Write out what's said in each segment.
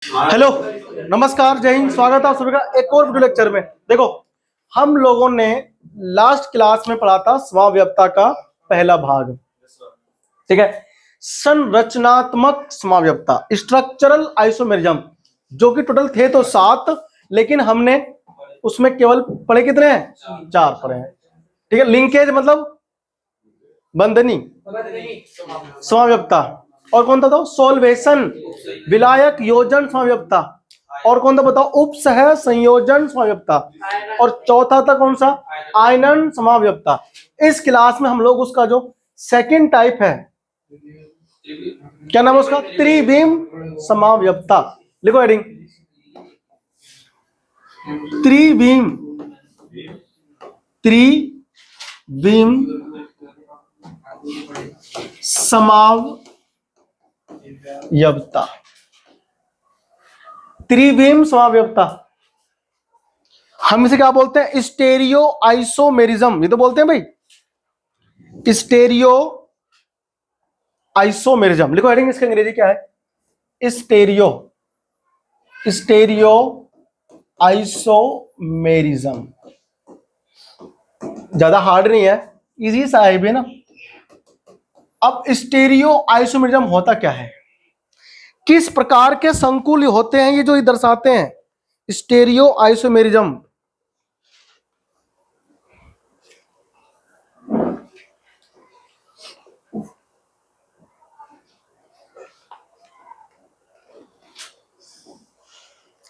Hello, नमस्कार, जय हिंद। स्वागत है आप सभी का एक और वीडियो लेक्चर में। देखो, हम लोगों ने लास्ट क्लास में पढ़ा था समाव्यवस्था का पहला भाग, ठीक है। संरचनात्मक समाव्यवस्था, स्ट्रक्चरल आइसोमेरिज्म, जो कि टोटल थे तो 7, लेकिन हमने उसमें केवल पढ़े कितने हैं? 4 पढ़े हैं, ठीक है। लिंकेज मतलब बंधनी समाव्यवस्था, और कौन था तो सोल्वेशन विलायक योजन समाव्यवस्था, और कौन था बताओ? उपसह संयोजन समाव्यवस्था, और चौथा था कौन सा? आयनन समाव्यवस्था। इस क्लास में हम लोग उसका जो सेकंड टाइप है, क्या नाम है उसका? त्रिविम समाव्यवस्था। लिखो हेडिंग, त्रिविम, त्रिविम समाव्यवस्था, त्रिविम समाव्यवस्था। हम इसे क्या बोलते हैं? स्टेरियो आइसोमेरिज्म, ये तो बोलते हैं भाई, स्टेरियो आइसोमेरिज्म। लिखो हेडिंग, इसका अंग्रेजी क्या है? Stereo, stereo isomerism. ज्यादा हार्ड नहीं है, इजी सा है भी ना। अब स्टेरियो आइसोमेरिज्म होता क्या है, किस प्रकार के संकुल होते हैं, ये जो दर्शाते हैं स्टेरियो आइसोमेरिज्म।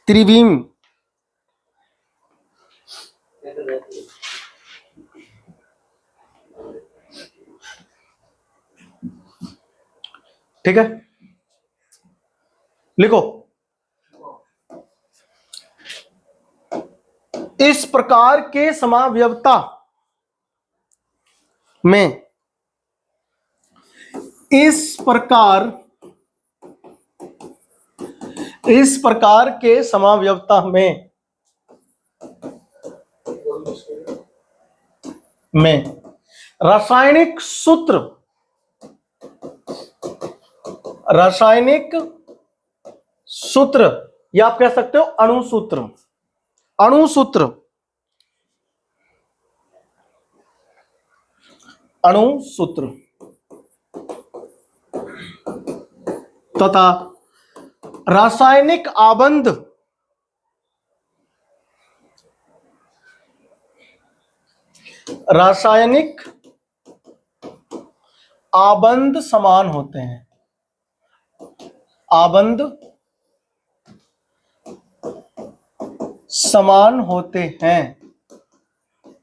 त्रिविम, ठीक है। लिखो, इस प्रकार के समाव्यवस्था में, इस प्रकार के समाव्यवस्था में रासायनिक सूत्र, रासायनिक सूत्र, या आप कह सकते हो अणुसूत्र, अणुसूत्र, अणुसूत्र तथा रासायनिक आबंध, रासायनिक आबंध समान होते हैं, आबंध समान होते हैं,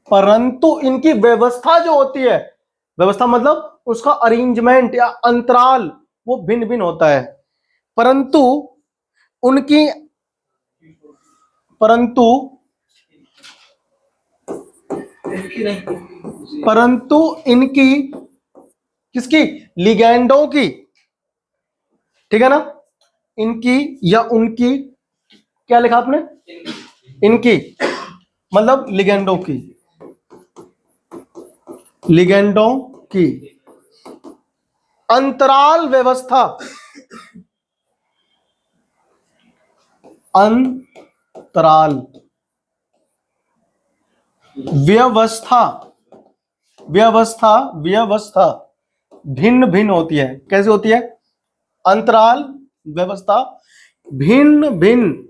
परंतु इनकी व्यवस्था जो होती है, व्यवस्था मतलब उसका अरेंजमेंट या अंतराल, वो भिन्न भिन्न होता है। परंतु उनकी, परंतु इनकी, किसकी? लिगैंडों की, ठीक है ना। इनकी या उनकी, क्या लिखा आपने? इनकी मतलब लिगैंडों की, लिगैंडों की अंतराल व्यवस्था, अंतराल व्यवस्था, व्यवस्था भिन्न भिन्न होती है। कैसे होती है? अंतराल व्यवस्था भिन्न भिन्न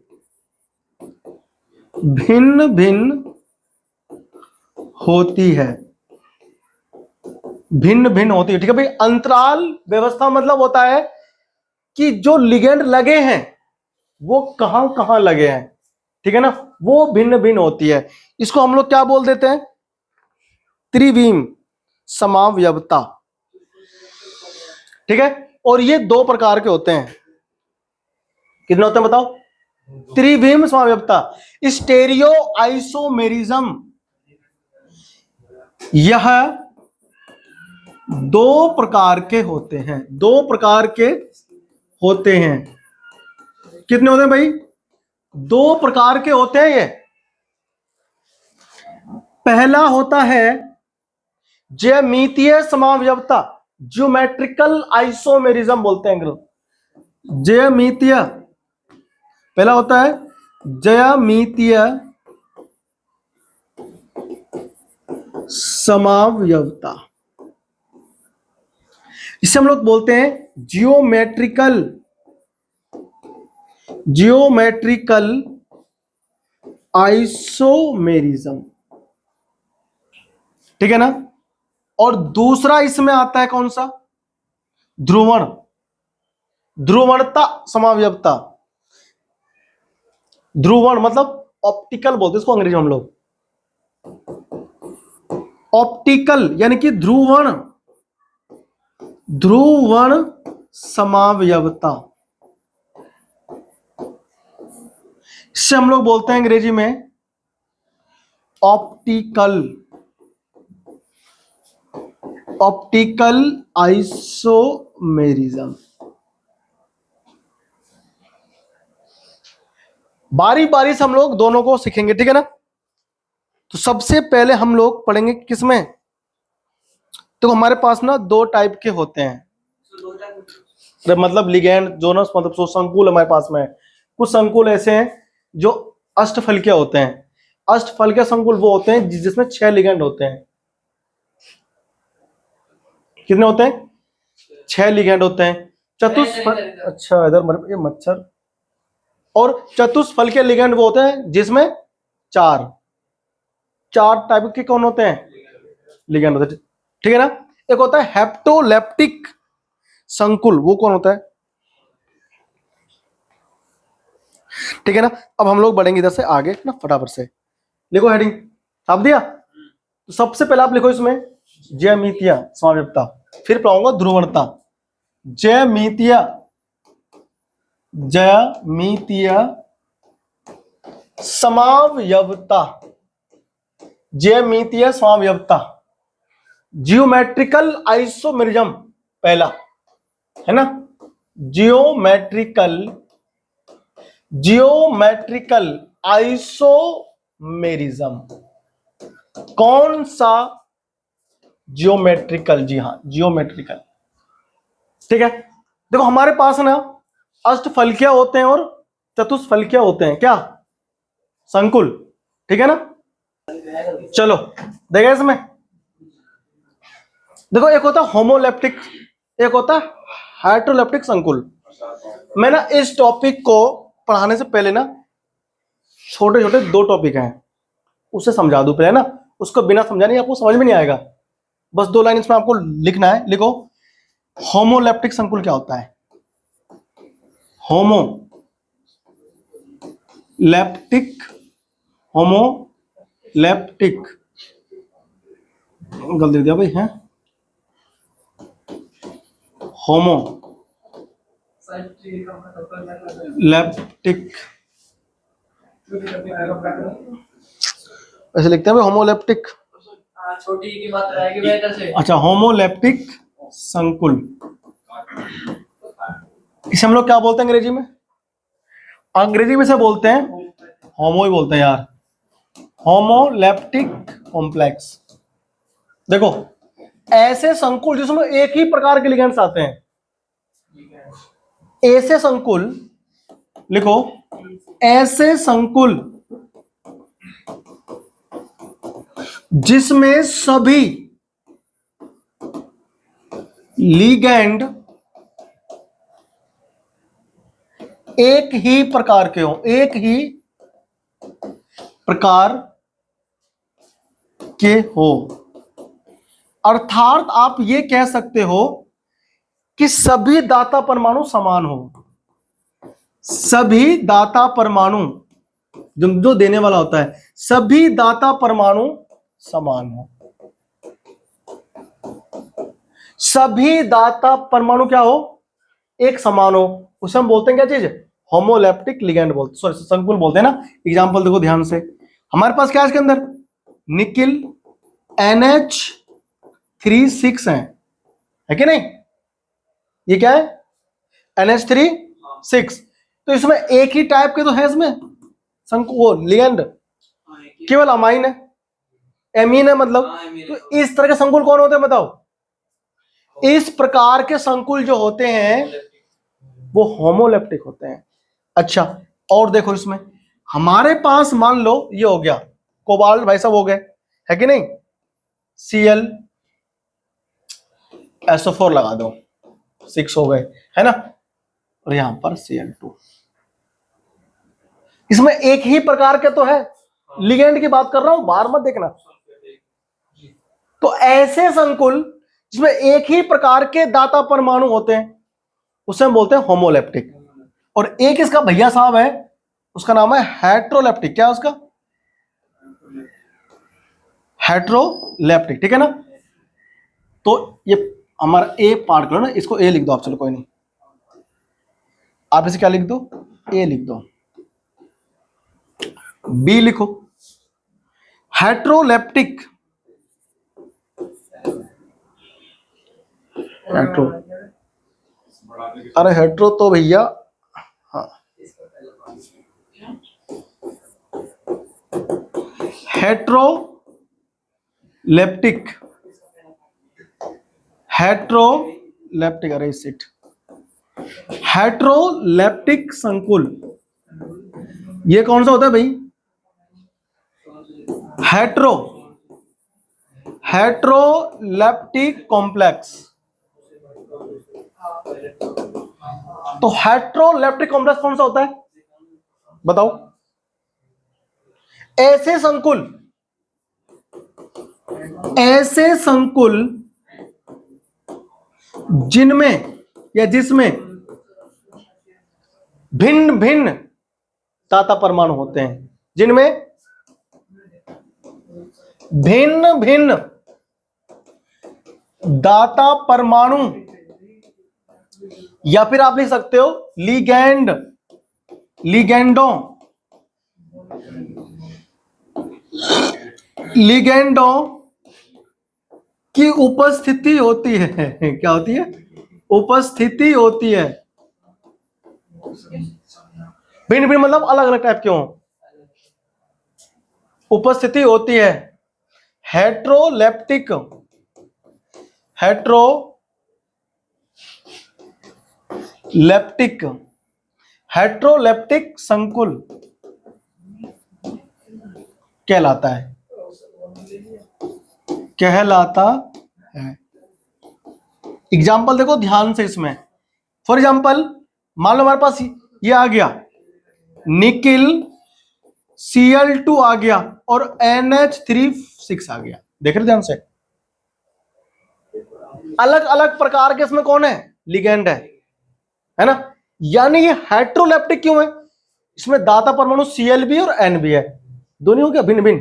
होती है, भिन्न भिन्न होती है, ठीक है भाई। अंतराल व्यवस्था मतलब होता है कि जो लिगेंड लगे हैं वो कहां कहां लगे हैं, ठीक है ना, वो भिन्न भिन्न होती है। इसको हम लोग क्या बोल देते हैं? त्रिविम समाव्यवस्था, ठीक है। और ये 2 प्रकार के होते हैं। कितने होते हैं बताओ? त्रिविम समाव्यवस्था। स्टेरियो आइसोमेरिज्म, यह 2 प्रकार के होते हैं, 2 प्रकार के होते हैं। कितने होते हैं भाई? 2 प्रकार के होते हैं ये। पहला होता है ज्यामितीय समाव्यवस्था, ज्योमेट्रिकल आइसोमेरिज्म बोलते हैं अंग्रेजी, ज्यामितीय पहला होता है ज्यामितीय समावयवता, इसे हम लोग बोलते हैं जियोमेट्रिकल आइसोमेरिज्म, ठीक है ना। और दूसरा इसमें आता है कौन सा, ध्रुवणता समावयवता। ध्रुवण मतलब ऑप्टिकल बोलते हैं इसको अंग्रेजी में हम लोग, ऑप्टिकल यानी कि ध्रुवण समावयवता, इससे हम लोग बोलते हैं अंग्रेजी में ऑप्टिकल आइसोमेरिज्म। बारी बारी से हम लोग दोनों को सीखेंगे, ठीक है ना। तो सबसे पहले हम लोग पढ़ेंगे किसमें, तो हमारे पास ना दो टाइप के होते हैं, मतलब लिगैंड जोनस मतलब संकुल हमारे पास में है। कुछ संकुल ऐसे हैं जो अष्टफलकीय होते हैं। अष्टफलकीय संकुल वो होते हैं जिसमें 6 लिगैंड होते हैं। कितने होते हैं, 6 लिगैंड होते हैं। अच्छा इधर ये मच्छर। और चतुष्फलकीय लिगैंड वो होते हैं जिसमें 4 टाइप के कौन होते हैं, लिगैंड होते हैं, ठीक है ना। एक होता है हेप्टोलेप्टिक संकुल, वो कौन होता है, ठीक है ना। अब हम लोग बढ़ेंगे इधर से आगे ना, फटाफट से लिखो, हेडिंग छाप दिया। तो सबसे पहले आप लिखो इसमें ज्यामितीय समावयवता, फिर पढ़ाऊंगा ध्रुवणता। ज्यामितीय समावयवता, ज्यामितीय समावयवता, जियोमेट्रिकल आइसोमेरिज्म पहला है ना। जियोमेट्रिकल आइसोमेरिज्म, कौन सा जियोमेट्रिकल, जी हाँ जियोमेट्रिकल, ठीक है। देखो हमारे पास ना अष्टफलकीय होते हैं और चतुष्फलकीय होते हैं, क्या संकुल, ठीक है ना। चलो देखो इसमें, देखो एक होता है होमोलेप्टिक, एक होता है हाइड्रोलेप्टिक संकुल। मैं ना इस टॉपिक को पढ़ाने से पहले ना छोटे छोटे 2 टॉपिक हैं उसे समझा दूं पहले ना, उसको बिना समझाने आपको समझ में नहीं आएगा। बस 2 लाइन इसमें आपको लिखना है। लिखो होमोलेप्टिक संकुल क्या होता है, होमोलेप्टिक गलती दिया भाई है, होमोलेप्टिक ऐसे लिखते हैं भाई, होमोलेप्टिक, छोटी की बात रहेगी भाई इधर से। अच्छा होमोलेप्टिक संकुल, इसे हम लोग क्या बोलते हैं अंग्रेजी में, अंग्रेजी में से बोलते हैं होमो ही बोलते हैं यार, होमोलेप्टिक कॉम्प्लेक्स। देखो ऐसे संकुल जिसमें एक ही प्रकार के लिगेंड्स आते हैं, ऐसे संकुल, लिखो ऐसे संकुल जिसमें सभी लिगेंड एक ही प्रकार के हो, एक ही प्रकार के हो, अर्थात आप ये कह सकते हो कि सभी दाता परमाणु समान हो, सभी दाता परमाणु जो देने वाला होता है, सभी दाता परमाणु समान हो, सभी दाता परमाणु क्या हो, एक समान हो, उसे हम बोलते हैं क्या चीज, होमोलेप्टिक लिगेंड बोलते, सॉरी संकुल बोलते हैं ना। एग्जांपल देखो ध्यान से, हमारे पास क्या है इसके अंदर, निकिल NH3 6 है कि नहीं, ये क्या है NH3 6, तो इसमें एक ही टाइप के तो है इसमें संकुल लिगेंड, केवल अमाइन है, एमीन है मतलब। तो इस तरह के संकुल कौन होते हैं बताओ, इस प्रकार के संकुल जो होते हैं वो होमोलेप्टिक होते हैं। अच्छा और देखो इसमें हमारे पास मान लो ये हो गया कोबाल्ट, भाई साहब हो गए, है कि नहीं, Cl SO4 लगा दो, 6 हो गए, है ना, और यहां पर Cl2। इसमें एक ही प्रकार के तो है, लिगेंड की बात कर रहा हूं, बाहर मत देखना। तो ऐसे संकुल जिसमें एक ही प्रकार के दाता परमाणु होते हैं उसे हम बोलते हैं होमोलेप्टिक। और एक इसका भैया साहब है, उसका नाम है हेट्रोलेप्टिक। क्या है उसका? हेट्रोलेप्टिक, ठीक है ना। तो ये हमारा ए पार्ट करो ना, इसको ए लिख दो आप, चलो कोई नहीं, आप इसे क्या लिख दो, ए लिख दो, बी लिखो। हेट्रोलेप्टिक, हेट्रो, अरे हेट्रो तो भैया, हाँ, हेट्रोलेप्टिक, हेट्रोलेप्टिक, अरे सिट, हेट्रोलेप्टिक संकुल ये कौन सा होता है भाई? Heteroleptic complex. तो हेट्रोलेप्टिक कॉम्प्लेक्स कौन सा होता है बताओ? ऐसे संकुल जिनमें या जिसमें भिन्न भिन्न दाता परमाणु होते हैं, जिनमें भिन्न भिन्न दाता परमाणु, या फिर आप लिख सकते हो लिगेंडों की उपस्थिति होती है। क्या होती है? उपस्थिति होती है। भिन्न भिन्न मतलब अलग अलग टाइप के हो, उपस्थिति होती है। हेट्रोलेप्टिक संकुल कहलाता है। एग्जाम्पल देखो ध्यान से इसमें। फॉर एग्जाम्पल मान लो हमारे पास ये आ गया निकिल, Cl2 आ गया और NH3 आ गया। देख रहे ध्यान से, अलग अलग प्रकार के इसमें कौन है? लिगेंड है ना। यानी ये हेट्रोलेप्टिक क्यों है? इसमें दाता परमाणु Cl भी और N भी है, दोनों हो गया भिन्न भिन्न।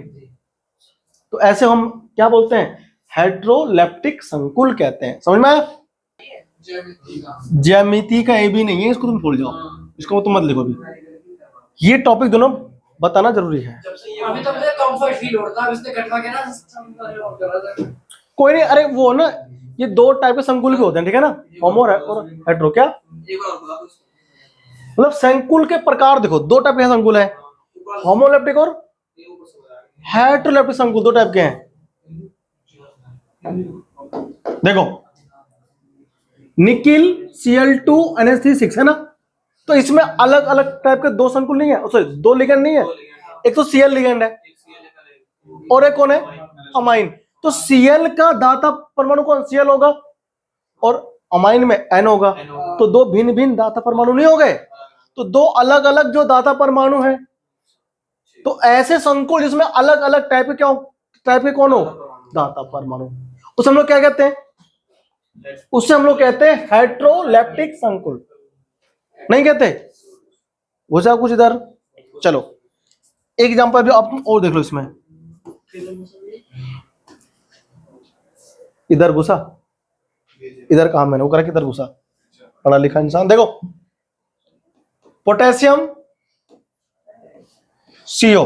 तो ऐसे हम क्या बोलते हैं? हेट्रोलेप्टिक संकुल कहते हैं। समझ में आया? ज्यामिति का ए भी नहीं है, इसको तुम भूल जाओ, इसको तुम मत लिखो भी। ये टॉपिक दोनों बताना जरूरी है। अभी तो मुझे कंफर्ट फील हो रहा था, इसने कटवा के ना कोई नहीं, अरे वो ना ये दो टाइप के संकुल भी होते हैं, ठीक है ना, होमो और हेट्रो। क्या मतलब संकुल के प्रकार देखो, दो टाइप के संकुल है, होमोलेप्टिक और हेट्रोलेप्टिक संकुल, दो टाइप के हैं। देखो निकिल Cl2 NH3 है ना, तो इसमें अलग अलग टाइप के दो संकुल नहीं है, सॉरी दो लिगेंड नहीं है। एक तो Cl लिगेंड है और एक कौन है? अमाइन। तो Cl का दाता परमाणु कौन? Cl होगा और अमाइन में N होगा। तो दो भिन्न भिन्न दाता परमाणु नहीं हो गए, तो दो अलग अलग जो दाता परमाणु है। तो ऐसे संकुल जिसमें अलग अलग टाइप के कौन हो? दाता परमाणु, उसे हम लोग क्या कहते हैं? उससे हम लोग कहते हैं हेट्रोलेप्टिक संकुल। नहीं कहते? घुसा कुछ इधर। चलो एक एग्जांपल भी आप और देख लो इसमें। इधर घुसा, इधर कहां मैंने वो करा, किधर घुसा? पढ़ा लिखा इंसान। देखो potassium CO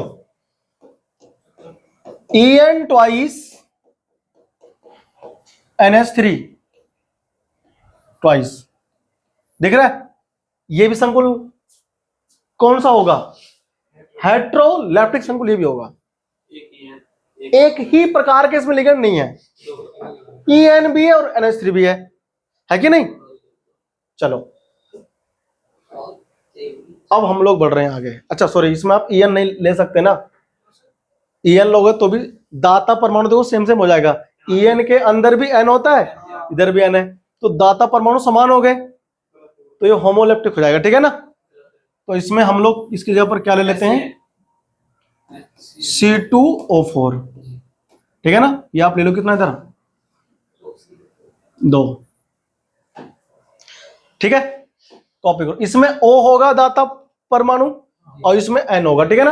En twice NH3 twice. दिख रहा है? ये भी संकुल कौन सा होगा? हेट्रोलेप्टिक संकुल ये भी होगा। एक ही प्रकार के इसमें लिगेंड नहीं है, En भी है और NH3 भी है कि नहीं? चलो अब हम लोग बढ़ रहे हैं आगे। अच्छा सॉरी, इसमें आप ईएन नहीं ले सकते ना, ईएन लोगे तो भी दाता परमाणु देखो सेम सेम हो जाएगा। ईएन के अंदर भी एन होता है, इधर भी एन है, तो दाता परमाणु समान हो गए, तो ये होमोलेप्टिक हो जाएगा, ठीक है ना। तो इसमें हम लोग इसकी जगह पर क्या ले लेते हैं, C2O4, ठीक है ना। ये आप ले लो, कितना इधर 2, ठीक है। कॉपी करो, इसमें O होगा दाता परमाणु और इसमें N होगा, ठीक है ना।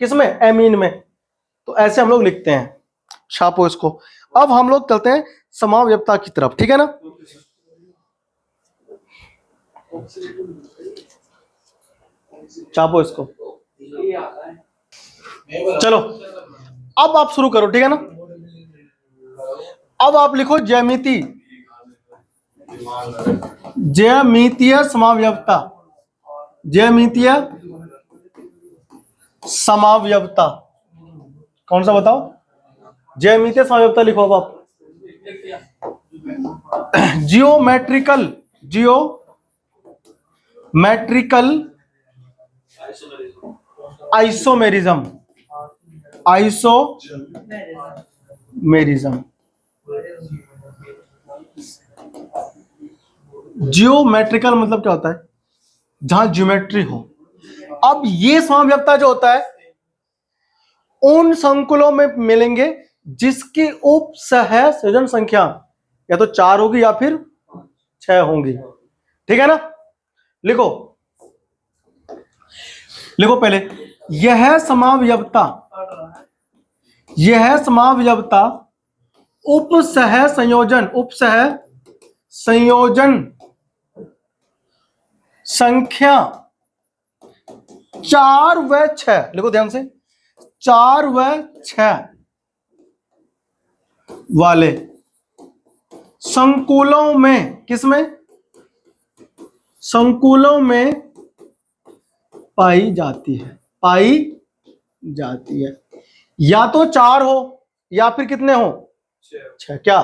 किसमें, एमीन में। तो ऐसे हम लोग लिखते हैं, छापो इसको। अब हम लोग चलते हैं समावयवता की तरफ, ठीक है ना। छापो इसको, चलो अब आप शुरू करो, ठीक है ना। अब आप लिखो ज्यामिति, ज्यामितीय समावयवता, ज्यामितीय समावयवता कौन सा बताओ, ज्यामितीय समावयवता लिखो। अब आप geometrical, geometrical isomerism, isomerism, geometrical मतलब क्या होता है, जहां ज्योमेट्री हो। अब ये समावयवता जो होता है उन संकुलों में मिलेंगे जिसकी उपसह संयोजन संख्या या तो 4 होगी या फिर 6 होंगी, ठीक है ना। लिखो, लिखो पहले, यह समावयवता, यह समावयवता उपसह संयोजन, उपसह संयोजन संख्या 4 व 6, लिखो ध्यान से, 4 व 6 वाले संकुलों में, किसमें, संकुलों में पाई जाती है, पाई जाती है। या तो 4 हो या फिर कितने हो, 6। क्या,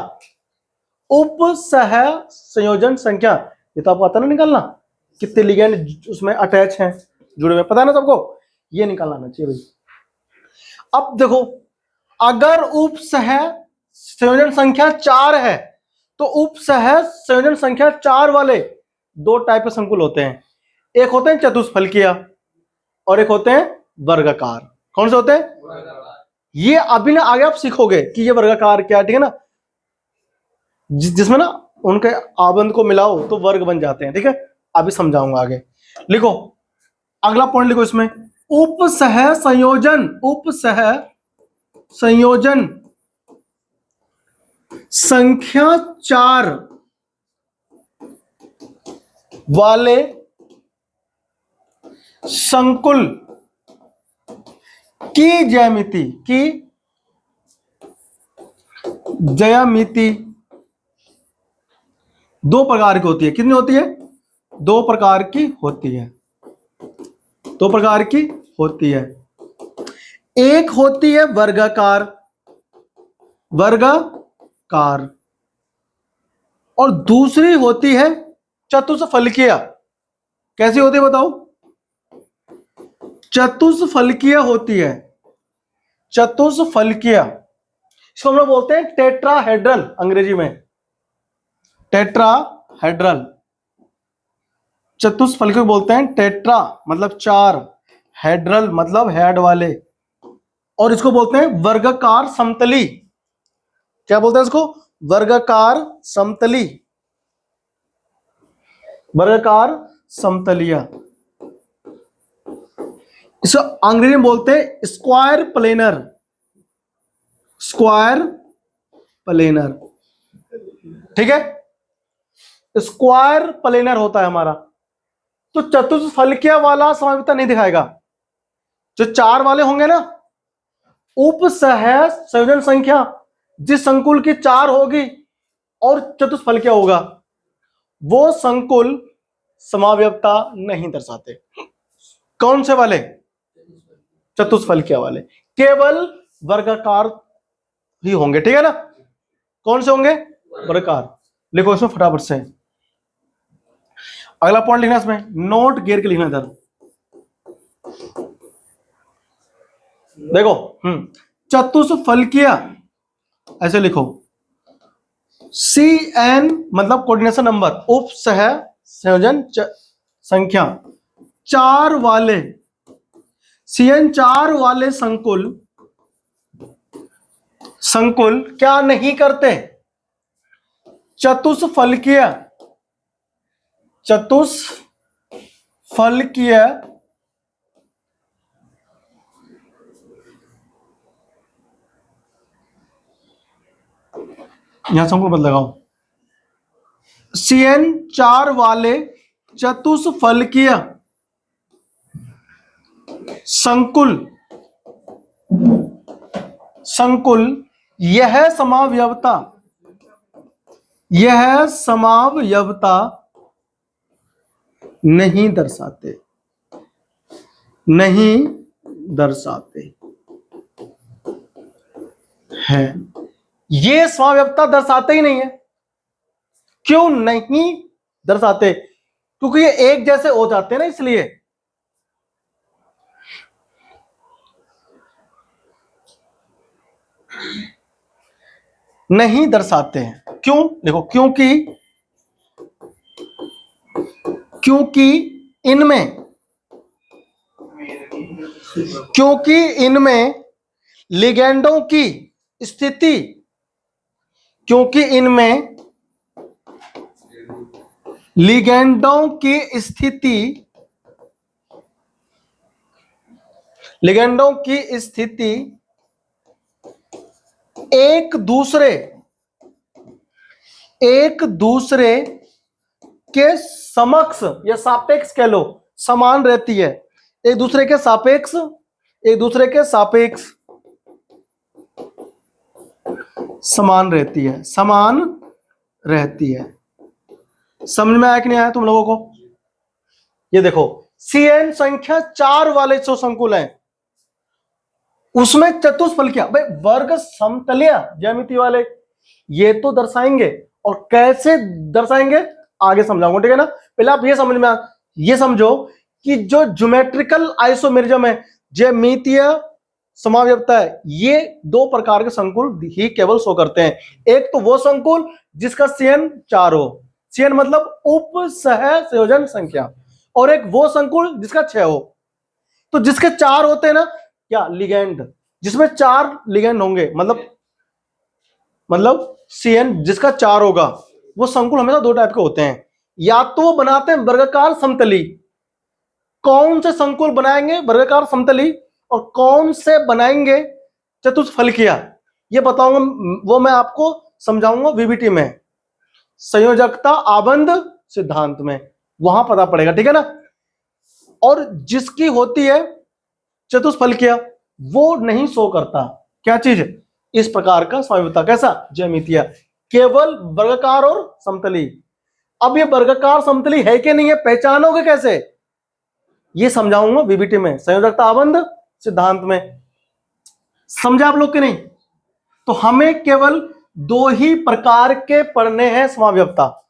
उपसह संयोजन संख्या, ये तो आपको आता ना निकालना, कितने लिगेंड उसमें अटैच हैं, जुड़े हुए, पता है ना सबको, ये निकालना आना चाहिए भाई। अब देखो, अगर उपसह संयोजन संख्या 4 है तो उपसह संयोजन संख्या 4 वाले 2 टाइप के संकुल होते हैं, एक होते हैं चतुष्फलकीय और एक होते हैं वर्गाकार। कौन से होते हैं, ये अभी ना आगे आप सीखोगे कि ये वर्गाकार क्या है, ठीक है ना, जिसमें ना उनके आबंध को मिलाओ तो वर्ग बन जाते हैं, ठीक है। अभी समझाऊंगा आगे। लिखो अगला पॉइंट, लिखो इसमें, उपसह संयोजन, उपसह संयोजन संख्या 4 वाले संकुल की ज्यामिति, की ज्यामिति 2 प्रकार की होती है। कितनी होती है, 2 प्रकार की होती है, 2 प्रकार की होती है। एक होती है वर्गाकार, वर्गाकार, और दूसरी होती है चतुष्फलकीय। कैसी होती है बताओ, चतुष्फलकीय होती है, चतुष्फलकीय। इसको हम लोग बोलते हैं टेट्राहेड्रल, अंग्रेजी में टेट्राहेड्रल। चतुष्फलकीय बोलते हैं टेट्रा मतलब 4, हेड्रल मतलब हेड वाले, और इसको बोलते हैं वर्गाकार समतली। क्या बोलते हैं इसको, वर्गाकार समतली, वर्गाकार समतलीय। इसको अंग्रेजी में बोलते हैं स्क्वायर प्लेनर, स्क्वायर प्लेनर, ठीक है, स्क्वायर प्लेनर होता है हमारा। तो चतुष्फलकीय वाला समावयवता नहीं दिखाएगा, जो 4 वाले होंगे ना, उपसह संयोजन संख्या जिस संकुल की 4 होगी और चतुष्फलकीय होगा, वो संकुल समावयवता नहीं दर्शाते। कौन से वाले, चतुष्फलकीय वाले, केवल वर्गाकार ही होंगे, ठीक है ना। कौन से होंगे, वर्गाकार। लिखो इसमें फटाफट से, अगला पॉइंट लिखना इसमें, नोट घेर के लिखना इधर, देखो चतुष्फलकीय, ऐसे लिखो, CN मतलब कोऑर्डिनेशन नंबर, उप सह संयोजन संख्या 4 वाले, CN 4 वाले संकुल क्या नहीं करते? चतुष्फलकीय यहां संकुल मत लगाओ, CN 4 वाले चतुष्फलकीय संकुल यह समावयवता नहीं दर्शाते हैं। ये समावयवता दर्शाते ही नहीं है। क्यों नहीं दर्शाते? क्योंकि ये एक जैसे हो जाते हैं ना, इसलिए। नहीं दर्शाते हैं। क्यों? देखो, क्योंकि इनमें लिगेंडों की स्थिति, एक दूसरे के समक्ष या सापेक्ष कह लो, समान रहती है। एक दूसरे के सापेक्ष समान रहती है। समझ में आया कि नहीं आया तुम लोगों को? ये देखो, CN संख्या 4 वाले जो संकुल हैं, उसमें चतुष्फलकीय, भाई वर्ग समतलीय ज्यामिति वाले, ये तो दर्शाएंगे। और कैसे दर्शाएंगे आगे समझाऊंगा, ठीक है ना? पहले आप ये समझो कि जो ज्योमेट्रिकल आइसोमेरिज्म है, ज्यामितीय समावयवता है, ये 2 प्रकार के संकुल ही केवल शो करते हैं। एक तो वो संकुल जिसका CN 4 हो, CN मतलब उप सह संयोजन संख्या, और एक वो संकुल जिसका 6 हो। तो जिसके 4 होते हैं ना, क्या लिगेंड, जिसमें 4 लिगेंड होंगे, मतलब CN जिसका 4 होगा, वो संकुल हमेशा 2 टाइप के होते हैं। या तो वो बनाते हैं वर्गाकार समतली। कौन से संकुल बनाएंगे वर्गाकार समतली, और कौन से बनाएंगे चतुष्फलकीय, ये बताऊंगा, वो मैं आपको समझाऊंगा VBT में, संयोजकता आबंध सिद्धांत में, वहां पता पड़ेगा, ठीक है ना? और जिसकी होती है चतुष्फलकीय, वो नहीं शो करता क्या चीज? इस प्रकार का समावयवता। कैसा? ज्यामितीय, केवल वर्गाकार और समतली। अब ये वर्गाकार समतली है कि नहीं है, पहचानोगे कैसे? ये समझाऊंगा VBT में, संयोजकता आबंध सिद्धांत में। समझा आप लोग कि नहीं? तो हमें केवल 2 ही प्रकार के पढ़ने हैं समावयवता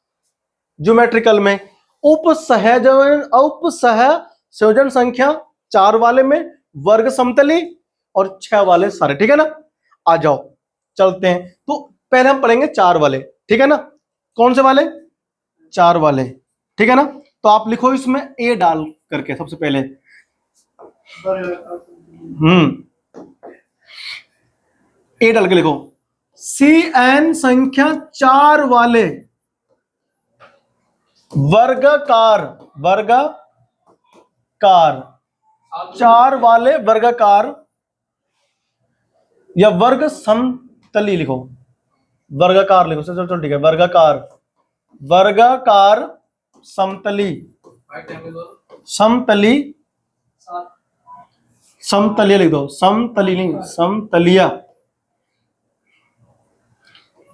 ज्योमेट्रिकल में, उप सह संयोजन संख्या 4 वाले में, वर्ग समतली, और 6 वाले सारे, ठीक है ना? आ जाओ चलते हैं। तो पहले हम पढ़ेंगे 4 वाले, ठीक है ना? कौन से वाले? 4 वाले, ठीक है ना? तो आप लिखो इसमें A डाल करके सबसे पहले। A डाल के लिखो, CN संख्या 4 वाले वर्गाकार 4 वाले वर्गाकार या वर्ग समतली लिखो, वर्गाकार लिखो। चलो ठीक है, वर्गाकार समतली लिख दो, समतली नहीं, समतलीय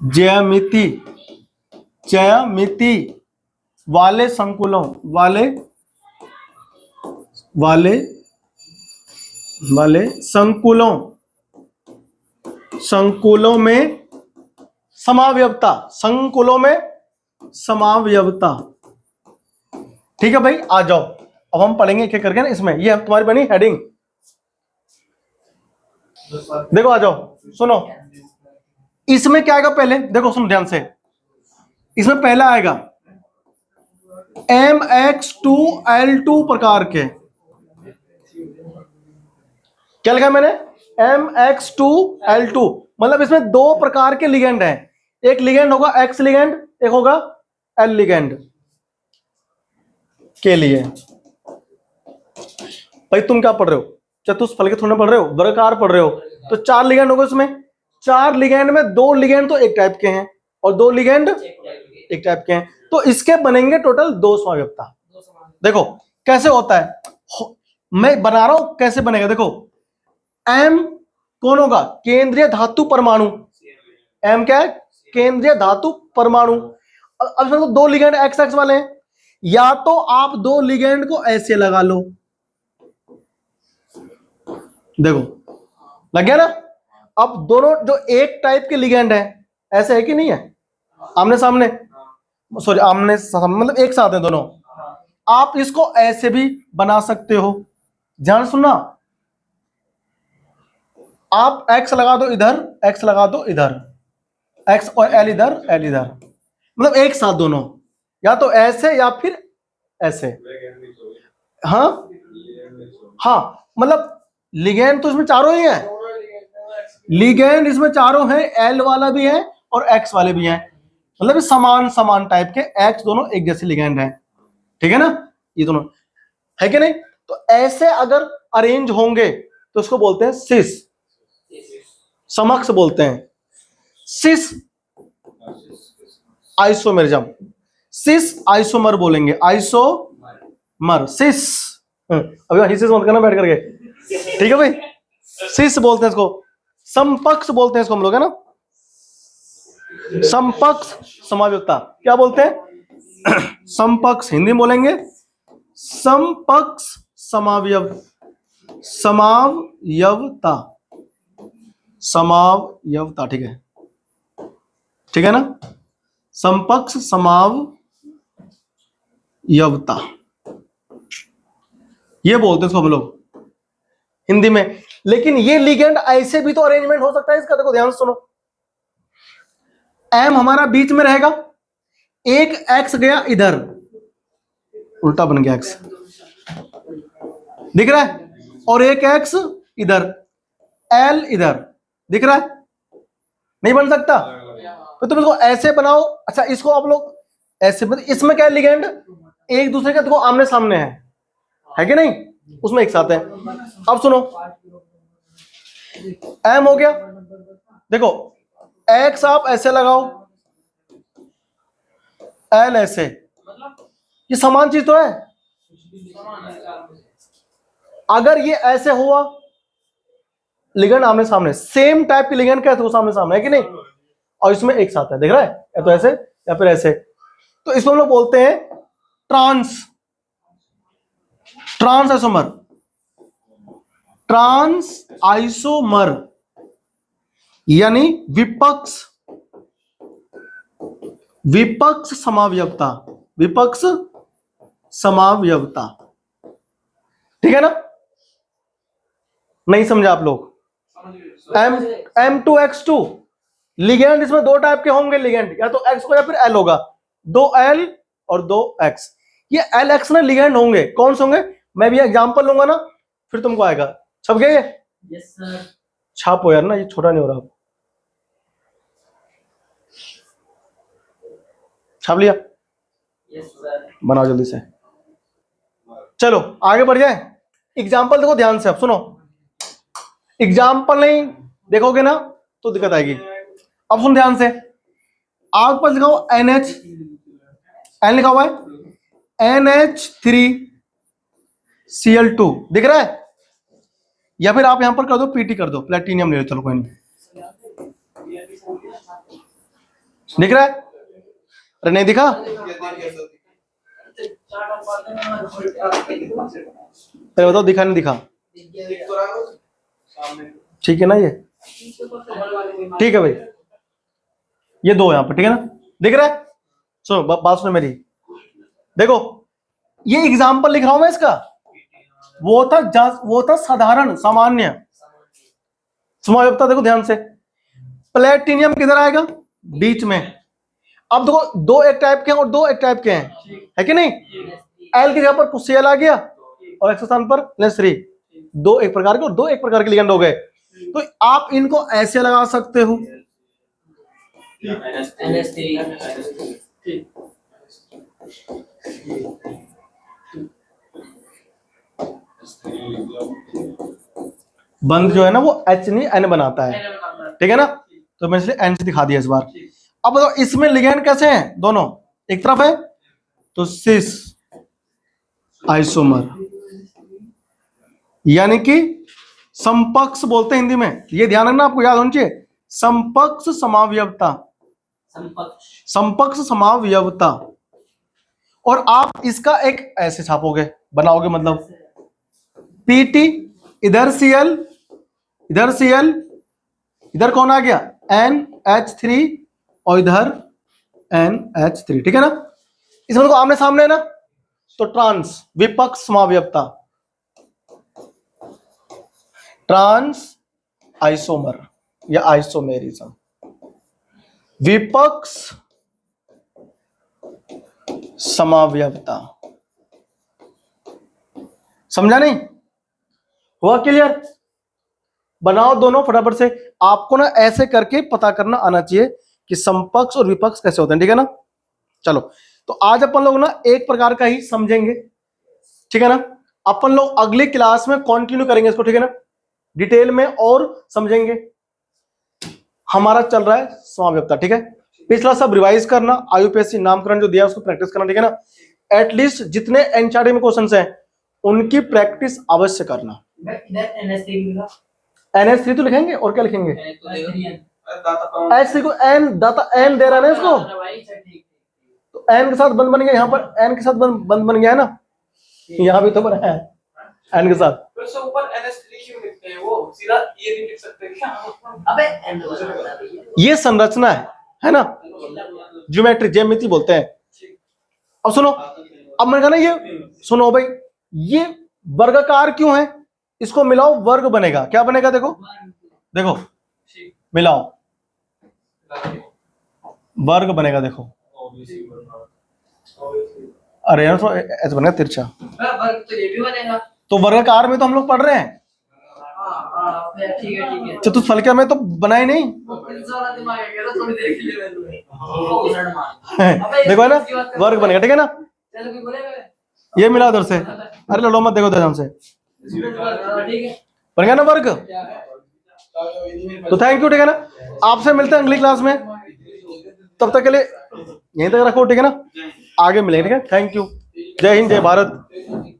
ज्यामिति वाले संकुलों में समावयवता, ठीक है भाई? आ जाओ, अब हम पढ़ेंगे एक एक करके ना इसमें। ये तुम्हारी बनी हेडिंग, देखो आ जाओ, सुनो, इसमें क्या आएगा पहले, देखो सुनो ध्यान से, इसमें पहला आएगा MX2L2 प्रकार के, क्या लिखा मैंने, MX2L2, मतलब इसमें दो प्रकार के लिगेंड हैं, एक लिगेंड होगा X लिगेंड, एक होगा L लिगेंड के लिए। भाई तुम क्या पढ़ रहे हो, चतुष्फलक थोड़ा पढ़ रहे हो, वर्गाकार पढ़ रहे हो, तो 4 लिगेंड होगा इसमें, 4 लिगेंड में 2 लिगेंड तो एक टाइप के हैं और 2 लिगेंड एक टाइप के हैं, तो इसके बनेंगे टोटल 2 समावयवता। देखो कैसे होता है, मैं बना रहा हूं कैसे बनेगा, देखो M कौन होगा, केंद्रीय धातु परमाणु, M क्या है, केंद्रीय धातु परमाणु। अब इसमें 2 लिगेंड XX वाले हैं, या तो आप 2 लिगेंड को ऐसे लगा लो, देखो लग गया ना। अब दोनों जो एक टाइप के लिगेंड है, ऐसे है कि नहीं है, आमने सामने, सॉरी आमने सामने मतलब एक साथ है दोनों, आप इसको ऐसे भी बना सकते हो, ध्यान सुनना, आप X लगा दो इधर, X लगा दो इधर, X और L इधर, L इधर, मतलब एक साथ दोनों, या तो ऐसे या फिर ऐसे। हाँ हाँ, मतलब लिगेंड तो इसमें चारों ही हैं, लिगेंड इसमें चारों हैं, L वाला भी है और X वाले भी हैं, मतलब समान समान टाइप के, X दोनों एक जैसे लिगेंड हैं, ठीक है ना, ये दोनों है कि नहीं। तो ऐसे अगर अरेंज होंगे तो इसको बोलते हैं सिस, समक्ष बोलते हैं, सिस आइसोमेरिज्म, सिस आइसोमर बोलेंगे, आइसोमर सिस, अभी हिसिस मत करना बैठ करके, ठीक है भाई, सिस बोलते हैं इसको, समपक्ष बोलते हैं इसको हम लोग, है ना, समपक्ष समावयवता, क्या बोलते हैं समपक्ष, हिंदी में बोलेंगे समपक्ष समावयवता, समावयवता, ठीक है, ठीक है ना, समपक्ष समावयवता, ये बोलते हैं इसको हम लोग हिंदी में। लेकिन ये लिगेंड ऐसे भी तो अरेंजमेंट हो सकता है इसका, देखो ध्यान सुनो, M हमारा बीच में रहेगा, एक X गया इधर, उल्टा बन गया X, दिख रहा है, और एक X इधर, L इधर, दिख रहा है, नहीं बन सकता, तो तुम इसको ऐसे बनाओ। अच्छा इसको आप लोग ऐसे, इसमें क्या है, लिगेंड एक दूसरे के देखो आमने सामने है कि नहीं, उसमें एक साथ है। अब सुनो, M हो गया, देखो X आप ऐसे लगाओ, L ऐसे, ये समान चीज तो है, अगर ये ऐसे हुआ लिगेंड आमने सामने, सेम टाइप के लिगेंड क्या है, तो सामने सामने है कि नहीं, और इसमें एक साथ है, देख रहा है, या तो ऐसे या फिर ऐसे, तो इसको हम लोग बोलते हैं trans, trans isomer, trans isomer, यानी विपक्ष, विपक्ष समावयवता, विपक्ष समावयवता, ठीक है ना, नहीं समझा आप लोग, M2X2 लिगेंड इसमें 2 टाइप के होंगे लिगेंड, या तो X को या फिर L होगा, 2 L और 2 X, ये LX में लिगेंड होंगे, कौन से होंगे, मैं भी एग्जांपल लूंगा ना, फिर तुमको आएगा, छप गए ये, यस सर, छापो यार ना, ये छोटा नहीं हो रहा, छाप लिया, यस सर, बनाओ जल्दी से, चलो आगे बढ़ जाए। एग्जाम्पल देखो ध्यान से, अब सुनो, एग्जाम्पल नहीं देखोगे ना तो दिक्कत आएगी। अब सुन ध्यान से, आपके पास लिखा हुआ NH, N लिखा हुआ है, NH3Cl2 दिख रहा है, या फिर आप यहां पर कर दो PT कर दो, प्लेटिनियम ले लो, चलो कोई नहीं, दिख रहा है, अरे नहीं दिखा, अरे बताओ दिखा नहीं दिखा, ठीक है ना, ये ठीक है भाई, ये 2 यहां पर, ठीक है ना, दिख रहा है, सुनो बात सुनो मेरी, देखो ये एग्जाम्पल लिख रहा हूं मैं इसका, वो था साधारण सामान्य, समावयवता देखो ध्यान से, प्लेटिनियम किधर आएगा, बीच में। अब देखो दो एक टाइप के हैं और दो एक टाइप के हैं, है कि नहीं। एल की जगह पर कुछ Cl आ गया और एक्स स्थान पर NH3, दो एक प्रकार के और दो एक प्रकार के लिगेंड हो गए। तो आप इनको ऐसे लगा सकते हो, बंद जो है ना वो H नहीं N बनाता है, ठीक है ना। तो मैं इसलिए N से दिखा दिया इस बार। अब बताओ इसमें लिगेंड कैसे हैं, दोनों एक तरफ है तो सिस आइसोमर, यानी कि समपक्ष बोलते हैं हिंदी में, ये ध्यान रखना, आपको याद होना चाहिए। समपक्ष समावयवता, समपक्ष समावयवता। और आप इसका एक ऐसे छापोगे, बनाओगे, मतलब PT, इधर Cl, इधर Cl, इधर कौन आ गया NH3 और इधर NH3, ठीक है ना। इसमें देखो आमने सामने है ना, तो ट्रांस विपक्ष समावयवता, ट्रांस आइसोमर या आइसोमेरिज्म, विपक्ष समावयवता। समझा नहीं, हुआ क्लियर। बनाओ दोनों फटाफट से। आपको ना ऐसे करके पता करना आना चाहिए कि समपक्ष और विपक्ष कैसे होते हैं, ठीक है ना। चलो, तो आज अपन लोग ना एक प्रकार का ही समझेंगे, ठीक है ना। अपन लोग अगली क्लास में कंटिन्यू करेंगे इसको, ठीक है ना, डिटेल में और समझेंगे। हमारा चल रहा है समावयवता, ठीक है। पिछला सब रिवाइज करना, IUPAC नामकरण जो दिया उसको प्रैक्टिस करना, ठीक है ना। एटलीस्ट जितने NCERT में क्वेश्चंस हैं उनकी प्रैक्टिस अवश्य करना। NH3 तो लिखेंगे और क्या लिखेंगे, H3 को N, दाता N दे रहा है ना इसको, तो N के साथ बंद बन गया, यहाँ पर N के साथ बंद बन गया है ना, यहाँ भी तो बना है N के साथ। ऊपर NH3 क्यों लिखते हैं, वो सीधा ये नहीं लिख सकते क्या? अबे ये संरचना है ना, ज्योमेट्री, ज्यामिति बोलते हैं। अब सुनो, अब मैंने कहा ना ये सुनो भाई, ये वर्गाकार क्यों है, इसको मिलाओ वर्ग बनेगा, क्या बनेगा, देखो देखो मिलाओ वर्ग बनेगा, देखो। अरे यार तो ऐसे बनेगा तिरछा, तो ये भी बनेगा। तो वर्गाकार में तो हम लोग पढ़ रहे हैं, ठीक है। चतुष्फलकीय में तो बनाए नहीं। देखो है ना, वर्ग बनेगा, ठीक है ना। ये मिला उधर से, अरे लड़ो मत, देखो ध्यान से, बन गया ना वर्ग। तो थैंक यू, ठीक है ना। आपसे मिलते हैं अगली क्लास में, तब तक के लिए यहीं तक रखो, ठीक है ना, आगे मिलेंगे, ठीक है। थैंक यू, जय हिंद, जय भारत।